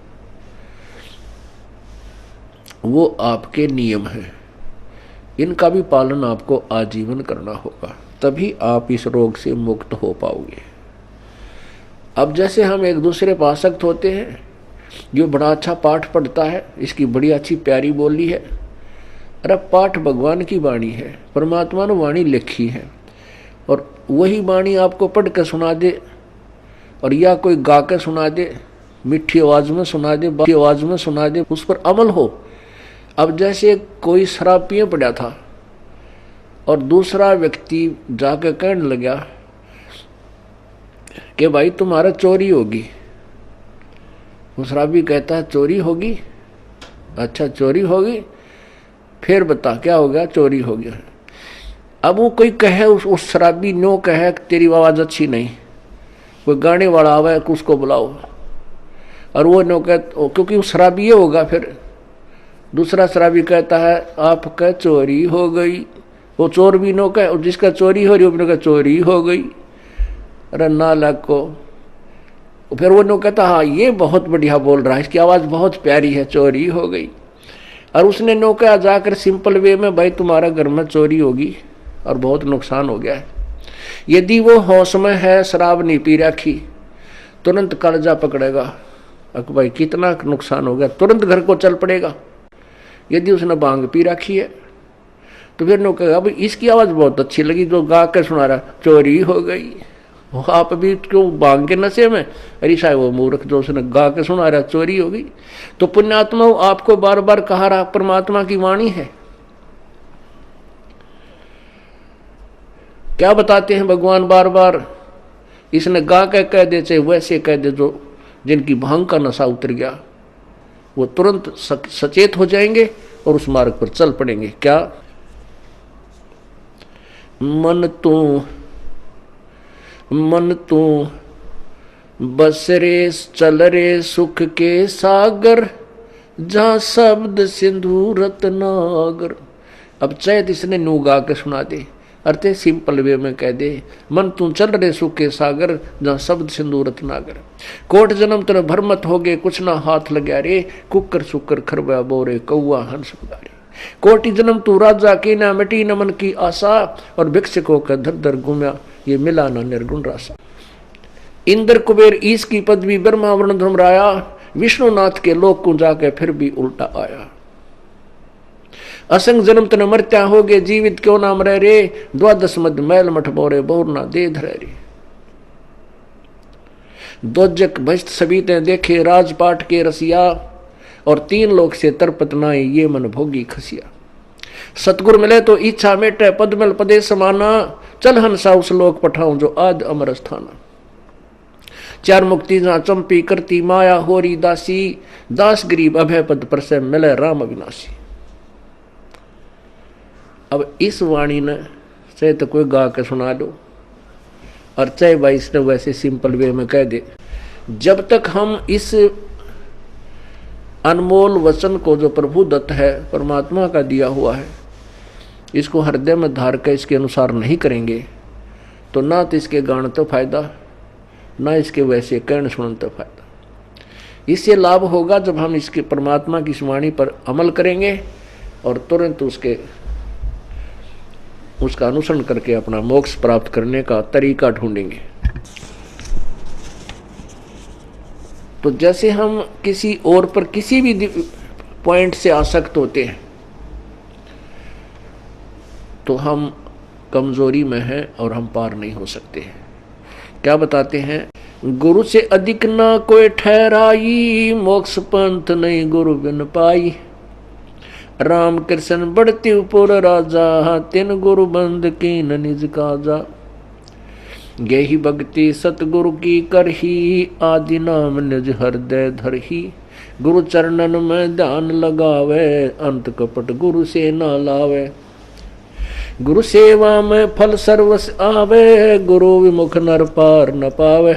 वो आपके नियम हैं, इनका भी पालन आपको आजीवन करना होगा, तभी आप इस रोग से मुक्त हो पाओगे। अब जैसे हम एक दूसरे पर आसक्त होते हैं, जो बड़ा अच्छा पाठ पढ़ता है, इसकी बड़ी अच्छी प्यारी बोली है, अरे पाठ भगवान की वाणी है, परमात्मा ने वाणी लिखी है, और वही वाणी आपको पढ़ कर सुना दे, और या कोई गा के सुना दे, मीठी आवाज में सुना दे, बाकी आवाज में सुना दे, उस पर अमल हो। अब जैसे कोई शराब पिए पड़ा था और दूसरा व्यक्ति जाके कहने लगा कि भाई तुम्हारा चोरी होगी। वो शराबी कहता है चोरी होगी? अच्छा चोरी होगी, फिर बता क्या हो गया? चोरी हो गया। अब वो कोई कहे, उस शराबी नो कहे तेरी आवाज अच्छी नहीं, कोई गाने वाला आवे उसको बुलाओ, और वो नो क्योंकि वो शराबी ये होगा, फिर दूसरा शराबी कहता है आपका चोरी हो गई, वो चोर भी नो कहे, और जिसका चोरी हो रही वो भी नो कहे चोरी हो गई। अरे नालायक को। फिर वो नो कहता हाँ ये बहुत बढ़िया बोल रहा है, इसकी आवाज़ बहुत प्यारी है, चोरी हो गई। और उसने नो कहा जाकर सिंपल वे में, भाई तुम्हारा घर में चोरी होगी और बहुत नुकसान हो गया है। यदि वो होश में है, शराब नहीं पी रखी, तुरंत कलेजा पकड़ेगा, अक भाई कितना नुकसान हो गया, तुरंत घर को चल पड़ेगा। यदि उसने भांग पी रखी है तो फिर नो कहेगा भाई इसकी आवाज़ बहुत अच्छी लगी, जो गा कर सुना रहा चोरी हो गई। आप भी क्यों भांग के नशे में, अरे साहब वो मूर्ख जो उसने गा के सुना रहा चोरी हो गई। तो पुण्यात्मा आपको बार बार कहा रहा परमात्मा की वाणी है। क्या बताते हैं भगवान बार बार, इसने गा के कह दे चाहे वैसे कह दे, जो जिनकी भांग का नशा उतर गया वो तुरंत सचेत हो जाएंगे और उस मार्ग पर चल पड़ेंगे। क्या मन तू बस रे चल रे सुख के सागर, जहां शब्द सिंधु रत्नागर। अब चैत इसने नू गा के सुना दे, अर्थे सिंपल वे में कह दे, मन तू चल रे सुख के सागर, जहां शब्द सिंधु रत्नागर। कोट जन्म तेरे भरमत हो गए, कुछ ना हाथ लग्या रे, कुकर सुकर खरबा बोरे कौआ हंस पुकारे। कोटि जन्म तू राजा की ना मिटी न मन की आशा, और भिक्षकों का धर धर घूमया, ये मिला ना निर्गुण रासा। इंद्र कुबेर ईश की पदवी, ब्रह्मा वर्ण धर्मराया, विष्णुनाथ के लोक को जाके फिर भी उल्टा आया। असंग जन्म तन मरत्या हो गए, जीवित क्यों नाम रह रे, द्वादश मद मैल मठ बोरे बोरना दे धरे रे। दोजक भस्त सभी ते देखे, राजपाट के रसिया, और तीन लोक से तरपत नाई, ये मन भोगी खसिया। सतगुर मिले तो इच्छा मेटे, पदमल पदे समाना, चल हंसा उस लोक पठाऊं जो आद अमर स्थाना। चार मुक्ति जहां चंपी करती माया, होरी दासी, दास गरीब अभय पद पर से मिले राम अविनाशी। अब इस वाणी ने चाहे तो कोई गा के सुना दो, और चाहे भाई इसने वैसे सिंपल वे में कह दे, जब तक हम इस अनमोल वचन को जो प्रभु दत्त है, परमात्मा का दिया हुआ है, इसको हृदय में धार कर इसके अनुसार नहीं करेंगे, तो ना तो इसके गान तो फायदा, ना इसके वैसे कहन सुनन तो फायदा। इससे लाभ होगा जब हम इसके परमात्मा की वाणी पर अमल करेंगे और तुरंत उसका अनुसरण करके अपना मोक्ष प्राप्त करने का तरीका ढूंढेंगे। तो जैसे हम किसी और पर किसी भी पॉइंट से आसक्त होते हैं तो हम कमजोरी में हैं और हम पार नहीं हो सकते हैं। क्या बताते हैं, गुरु से अधिक ना कोई ठहराई, मोक्ष पंथ नहीं गुरु बिन पाई। राम कृष्ण बढ़ती पुर राजा, तिन गुरु बंद की न निज काजा। गेही भक्ति सतगुरु की करही, आदि नाम निज हृदय धरही। गुरु चरणन में ध्यान लगावे, अंत कपट गुरु से ना लावे। गुरु सेवा में फल सर्वस आवे, गुरु विमुख नर पार न पावे।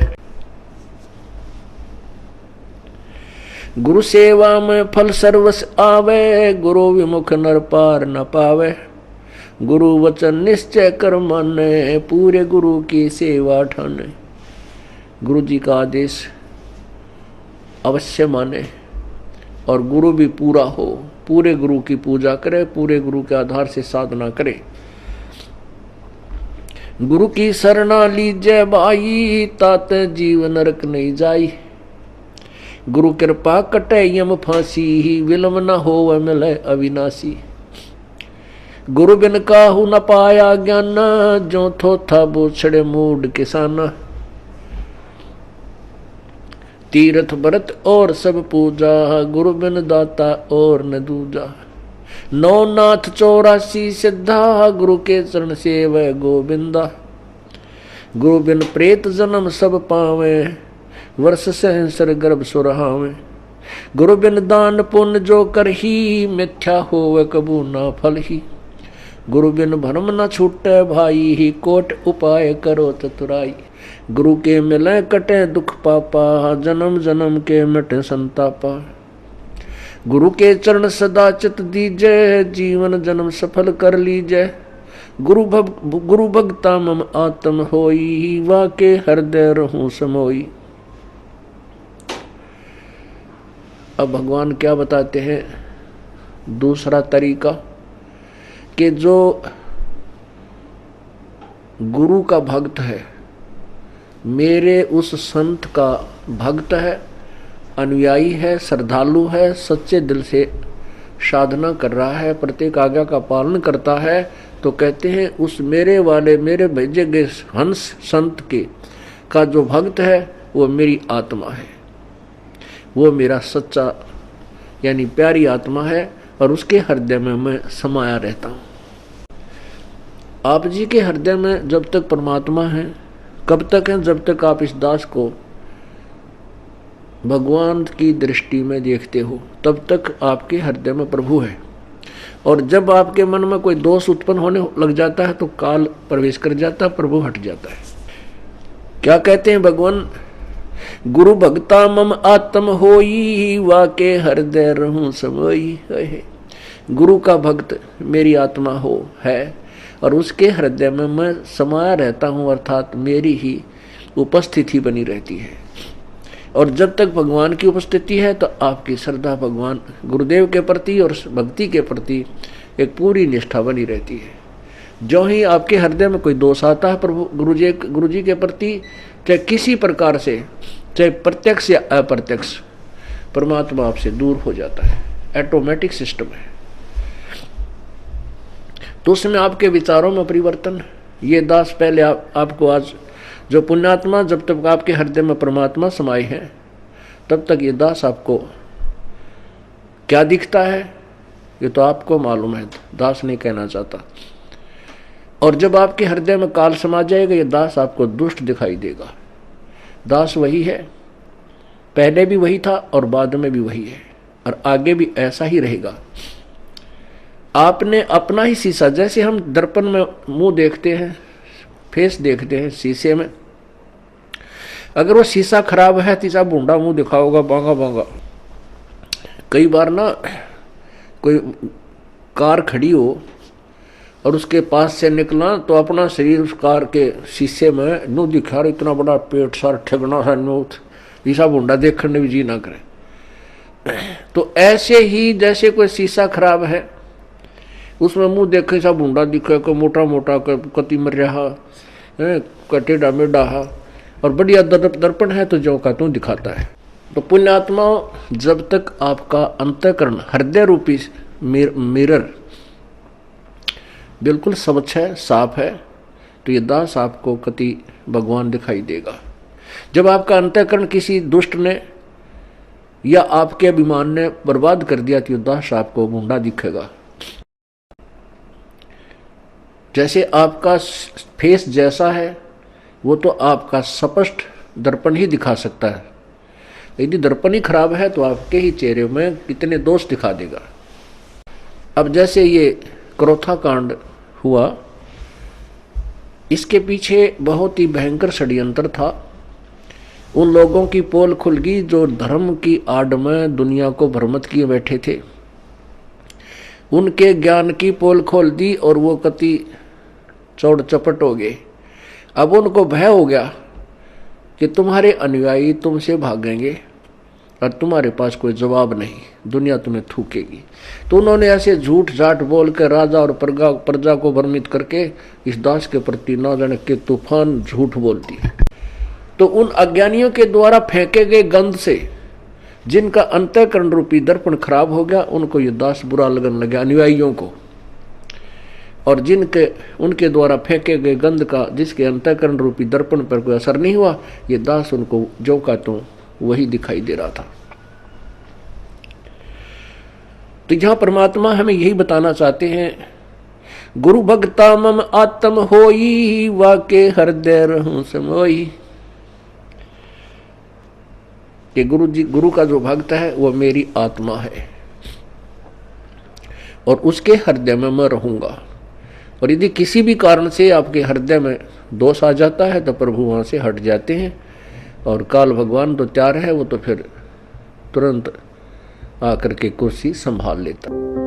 गुरु सेवा में फल सर्वस आवे, गुरु विमुख नर पार न पावे। गुरु वचन निश्चय कर माने, पूरे गुरु की सेवा ठाने। गुरु जी का आदेश अवश्य माने और गुरु भी पूरा हो, पूरे गुरु की पूजा करे, पूरे गुरु के आधार से साधना करे। गुरु की शरणा लीजय भाई, तात जीव नरक नहीं जाई। गुरु कृपा कटे यम फांसी, विलम न हो मिले अविनाशी। गुरु बिन काहू न पाया ज्ञान, जो थोथा बोछड़े मूड किसाना। तीर्थ व्रत और सब पूजा, गुरु बिन दाता और न दूजा। नौ नाथ 84 सिद्धा, गुरु के चरण सेवै गोविंदा। गुरु बिन प्रेत जन्म सब पावे, वर्ष सहस्र गर्भ सुरहावे। गुरु बिन दान पुण्य जो करही, मिथ्या होवे कबू ना फल ही। गुरु बिन भरम न छूटे भाई, ही कोट उपाय करो चतुराई। गुरु के मिले कटे दुख पापा, जन्म जन्म के मिटे संतापा। गुरु के चरण सदा चित दीजय, जीवन जन्म सफल कर लीजय। गुरु भगता मम आत्म होई, वाके हृदय रहूं समोई। अब भगवान क्या बताते हैं दूसरा तरीका, कि जो गुरु का भक्त है, मेरे उस संत का भक्त है, अनुयायी है, श्रद्धालु है, सच्चे दिल से साधना कर रहा है, प्रत्येक आज्ञा का पालन करता है, तो कहते हैं उस मेरे वाले मेरे भेजे गए हंस संत के का जो भक्त है वो मेरी आत्मा है, वो मेरा सच्चा यानी प्यारी आत्मा है, और उसके हृदय में मैं समाया रहता हूँ। आप जी के हृदय में जब तक परमात्मा है, कब तक है? जब तक आप इस दास को भगवान की दृष्टि में देखते हो, तब तक आपके हृदय में प्रभु है। और जब आपके मन में कोई दोष उत्पन्न होने लग जाता है तो काल प्रवेश कर जाता है, प्रभु हट जाता है। क्या कहते हैं भगवान? गुरु भक्ता मम आत्म होई, वाके हृदय रहूं समोई। गुरु का भक्त मेरी आत्मा हो है, और उसके हृदय में मैं समाया रहता हूँ, अर्थात मेरी ही उपस्थिति बनी रहती है। और जब तक भगवान की उपस्थिति है तो आपकी श्रद्धा भगवान गुरुदेव के प्रति और भक्ति के प्रति एक पूरी निष्ठा बनी रहती है। जो ही आपके हृदय में कोई दोष आता है प्रभु गुरु जी के प्रति, चाहे किसी प्रकार से, चाहे प्रत्यक्ष या अप्रत्यक्ष, परमात्मा आपसे दूर हो जाता है। ऑटोमेटिक सिस्टम है। तो उसमें आपके विचारों में परिवर्तन, ये दास पहले आपको आज जो पुण्यात्मा, जब तक आपके हृदय में परमात्मा समाये हैं तब तक ये दास आपको क्या दिखता है ये तो आपको मालूम है, दास नहीं कहना चाहता। और जब आपके हृदय में काल समा जाएगा ये दास आपको दुष्ट दिखाई देगा। दास वही है, पहले भी वही था और बाद में भी वही है, और आगे भी ऐसा ही रहेगा। आपने अपना ही शीशा, जैसे हम दर्पण में मुंह देखते हैं, फेस देखते हैं शीशे में, अगर वो शीशा खराब है तीसरा बूंदा मुंह दिखाओगा, बांगा बांगा। कई बार ना कोई कार खड़ी हो और उसके पास से निकला तो अपना शरीर उस कार के शीशे में नू दिखा, इतना बड़ा पेट सार ठगना है नू, ईसा बूंदा देखने भी जी ना करे। तो ऐसे ही जैसे कोई शीशा खराब है, उसमें मुंह देखे सा बूंदा दिखे, को मोटा मोटा कति मर रहा है, टेढ़ा मेढ़ा, और बढ़िया दर्पण है तो जो का तू दिखाता है। तो पुण्यात्मा, जब तक आपका अंतःकरण हृदय रूपी मिरर बिल्कुल स्वच्छ है, साफ है, तो ये दास आपको कति भगवान दिखाई देगा। जब आपका अंतःकरण किसी दुष्ट ने या आपके अभिमान ने बर्बाद कर दिया तो ये दास आपको बूंदा दिखेगा। जैसे आपका फेस जैसा है वो तो आपका स्पष्ट दर्पण ही दिखा सकता है, यदि दर्पण ही खराब है तो आपके ही चेहरे में कितने दोष दिखा देगा। अब जैसे ये क्रोथा कांड हुआ, इसके पीछे बहुत ही भयंकर षड्यंत्र था। उन लोगों की पोल खुल गई जो धर्म की आड़ में दुनिया को भ्रमित किए बैठे थे, उनके ज्ञान की पोल खोल दी और वो कति चौड़ चपट हो गए। अब उनको भय हो गया कि तुम्हारे अनुयायी तुमसे भागेंगे और तुम्हारे पास कोई जवाब नहीं, दुनिया तुम्हें थूकेगी। तो उन्होंने ऐसे झूठ झाट बोल कर राजा और प्रजा को भ्रमित करके इस दास के प्रति ना जाने के तूफान झूठ बोल दिए। तो उन अज्ञानियों के द्वारा फेंके गए गंध से जिनका अंतःकरण रूपी दर्पण खराब हो गया, उनको ये दास बुरा लगने लगा, अनुयायियों को। और जिनके उनके द्वारा फेंके गए गंध का जिसके अंतःकरण रूपी दर्पण पर कोई असर नहीं हुआ, ये दास उनको जो का तो वही दिखाई दे रहा था। तो यहां परमात्मा हमें यही बताना चाहते हैं, गुरु भक्ता मम आत्म होई, वाके हृदय रहूं समोई। कि गुरु का जो भक्त है वो मेरी आत्मा है और उसके हृदय में मैं रहूंगा। और यदि किसी भी कारण से आपके हृदय में दोष आ जाता है तो प्रभु वहाँ से हट जाते हैं, और काल भगवान तो तैयार है, वो तो फिर तुरंत आकर के कुर्सी संभाल लेता।